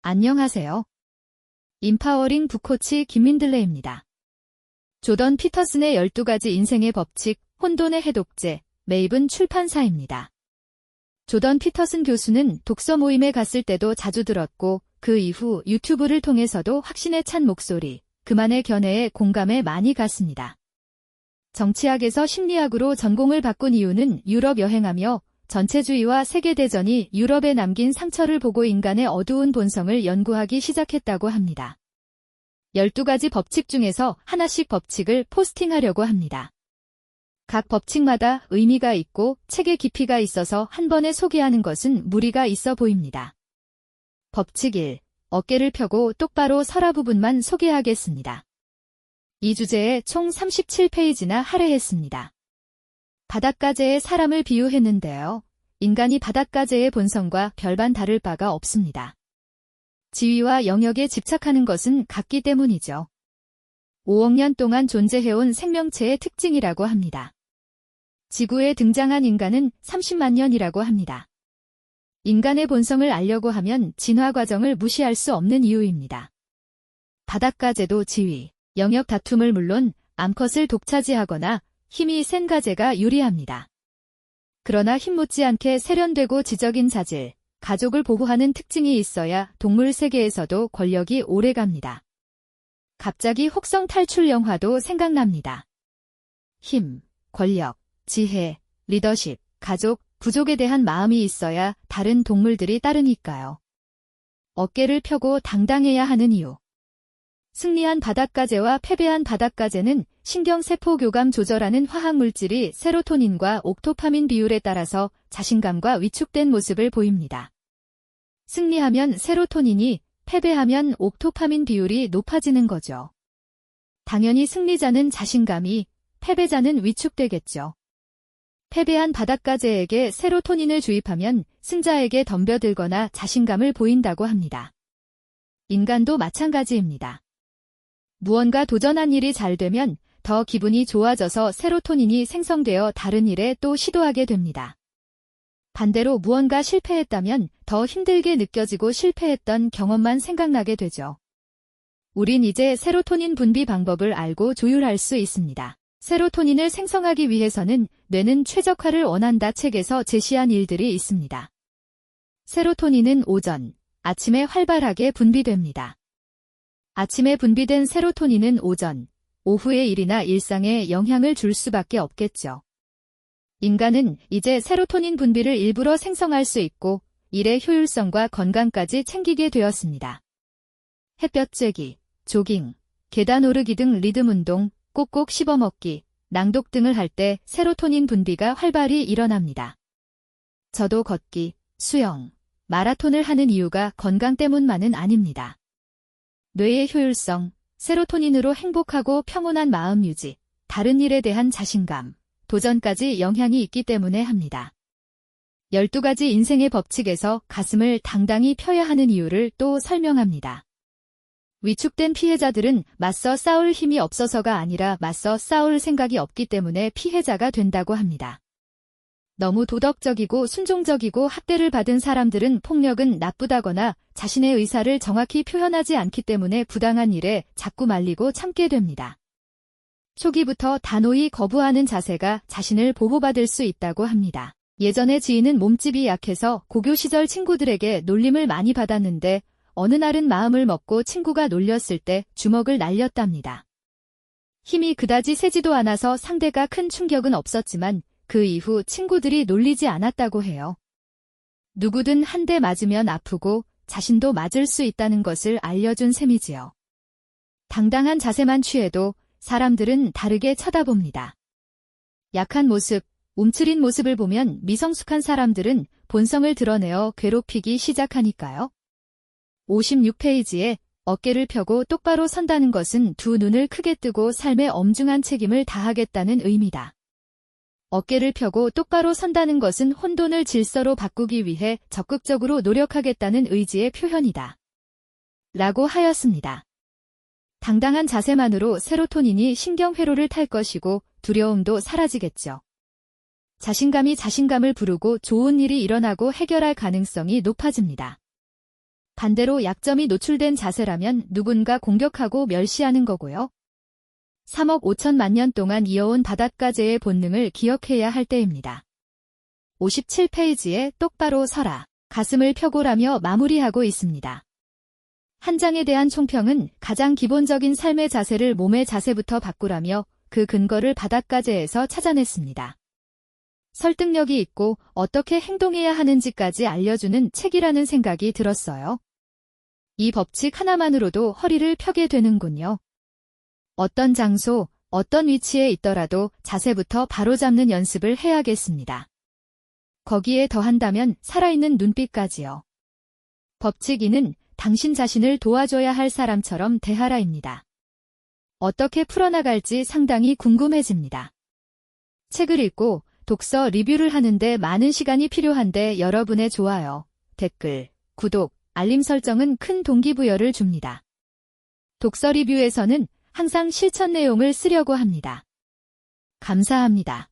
안녕하세요. 인파워링 북코치 김민들레입니다. 조던 피터슨의 12가지 인생의 법칙, 혼돈의 해독제, 매입은 출판사입니다. 조던 피터슨 교수는 독서 모임에 갔을 때도 자주 들었고 그 이후 유튜브를 통해서도 확신에 찬 목소리, 그만의 견해에 공감에 많이 갔습니다. 정치학에서 심리학으로 전공을 바꾼 이유는 유럽 여행하며 전체주의와 세계대전이 유럽에 남긴 상처를 보고 인간의 어두운 본성을 연구하기 시작했다고 합니다. 12가지 법칙 중에서 하나씩 법칙을 포스팅하려고 합니다. 각 법칙마다 의미가 있고 책의 깊이가 있어서 한 번에 소개하는 것은 무리가 있어 보입니다. 법칙 1. 어깨를 펴고 똑바로 서라 부분만 소개하겠습니다. 이 주제에 총 37페이지나 할애했습니다. 바닷가재에 사람을 비유했는데요. 인간이 바닷가재의 본성과 별반 다를 바가 없습니다. 지위와 영역에 집착하는 것은 같기 때문이죠. 5억 년 동안 존재해온 생명체의 특징이라고 합니다. 지구에 등장한 인간은 30만 년이라고 합니다. 인간의 본성을 알려고 하면 진화 과정을 무시할 수 없는 이유입니다. 바닷가재도 지위, 영역 다툼을 물론 암컷을 독차지하거나 힘이 센 가재가 유리합니다. 그러나 힘 못지않게 세련되고 지적인 자질, 가족을 보호하는 특징이 있어야 동물 세계에서도 권력이 오래갑니다. 갑자기 혹성 탈출 영화도 생각납니다. 힘, 권력, 지혜, 리더십, 가족, 부족에 대한 마음이 있어야 다른 동물들이 따르니까요. 어깨를 펴고 당당해야 하는 이유. 승리한 바닷가재와 패배한 바닷가재는 신경세포 교감 조절하는 화학물질이 세로토닌과 옥토파민 비율에 따라서 자신감과 위축된 모습을 보입니다. 승리하면 세로토닌이, 패배하면 옥토파민 비율이 높아지는 거죠. 당연히 승리자는 자신감이, 패배자는 위축되겠죠. 패배한 바닷가재에게 세로토닌을 주입하면 승자에게 덤벼들거나 자신감을 보인다고 합니다. 인간도 마찬가지입니다. 무언가 도전한 일이 잘 되면 더 기분이 좋아져서 세로토닌이 생성되어 다른 일에 또 시도하게 됩니다. 반대로 무언가 실패했다면 더 힘들게 느껴지고 실패했던 경험만 생각나게 되죠. 우린 이제 세로토닌 분비 방법을 알고 조율할 수 있습니다. 세로토닌을 생성하기 위해서는 뇌는 최적화를 원한다 책에서 제시한 일들이 있습니다. 세로토닌은 오전, 아침에 활발하게 분비됩니다. 아침에 분비된 세로토닌은 오전, 오후의 일이나 일상에 영향을 줄 수밖에 없겠죠. 인간은 이제 세로토닌 분비를 일부러 생성할 수 있고 일의 효율성과 건강까지 챙기게 되었습니다. 햇볕 쬐기, 조깅, 계단 오르기 등 리듬 운동, 꼭꼭 씹어먹기, 낭독 등을 할 때 세로토닌 분비가 활발히 일어납니다. 저도 걷기, 수영, 마라톤을 하는 이유가 건강 때문만은 아닙니다. 뇌의 효율성, 세로토닌으로 행복하고 평온한 마음 유지, 다른 일에 대한 자신감, 도전까지 영향이 있기 때문에 합니다. 12가지 인생의 법칙에서 가슴을 당당히 펴야 하는 이유를 또 설명합니다. 위축된 피해자들은 맞서 싸울 힘이 없어서가 아니라 맞서 싸울 생각이 없기 때문에 피해자가 된다고 합니다. 너무 도덕적이고 순종적이고 학대를 받은 사람들은 폭력은 나쁘다거나 자신의 의사를 정확히 표현하지 않기 때문에 부당한 일에 자꾸 말리고 참게 됩니다. 초기부터 단호히 거부하는 자세가 자신을 보호받을 수 있다고 합니다. 예전에 지인은 몸집이 약해서 고교 시절 친구들에게 놀림을 많이 받았는데 어느 날은 마음을 먹고 친구가 놀렸을 때 주먹을 날렸답니다. 힘이 그다지 세지도 않아서 상대가 큰 충격은 없었지만 그 이후 친구들이 놀리지 않았다고 해요. 누구든 한 대 맞으면 아프고 자신도 맞을 수 있다는 것을 알려준 셈이지요. 당당한 자세만 취해도 사람들은 다르게 쳐다봅니다. 약한 모습, 움츠린 모습을 보면 미성숙한 사람들은 본성을 드러내어 괴롭히기 시작하니까요. 56페이지에 어깨를 펴고 똑바로 선다는 것은 두 눈을 크게 뜨고 삶에 엄중한 책임을 다하겠다는 의미다. 어깨를 펴고 똑바로 선다는 것은 혼돈을 질서로 바꾸기 위해 적극적으로 노력하겠다는 의지의 표현이다. 라고 하였습니다. 당당한 자세만으로 세로토닌이 신경회로를 탈 것이고 두려움도 사라지겠죠. 자신감이 자신감을 부르고 좋은 일이 일어나고 해결할 가능성이 높아집니다. 반대로 약점이 노출된 자세라면 누군가 공격하고 멸시하는 거고요. 3억 5천만 년 동안 이어온 바닷가재의 본능을 기억해야 할 때입니다. 57페이지에 똑바로 서라. 가슴을 펴고라며 마무리하고 있습니다. 한 장에 대한 총평은 가장 기본적인 삶의 자세를 몸의 자세부터 바꾸라며 그 근거를 바닷가재에서 찾아냈습니다. 설득력이 있고 어떻게 행동해야 하는지까지 알려주는 책이라는 생각이 들었어요. 이 법칙 하나만으로도 허리를 펴게 되는군요. 어떤 장소, 어떤 위치에 있더라도 자세부터 바로잡는 연습을 해야겠습니다. 거기에 더한다면 살아있는 눈빛까지요. 법칙 2는 당신 자신을 도와줘야 할 사람처럼 대하라입니다. 어떻게 풀어나갈지 상당히 궁금해집니다. 책을 읽고 독서 리뷰를 하는데 많은 시간이 필요한데 여러분의 좋아요, 댓글, 구독, 알림 설정은 큰 동기부여를 줍니다. 독서 리뷰에서는 항상 실천 내용을 쓰려고 합니다. 감사합니다.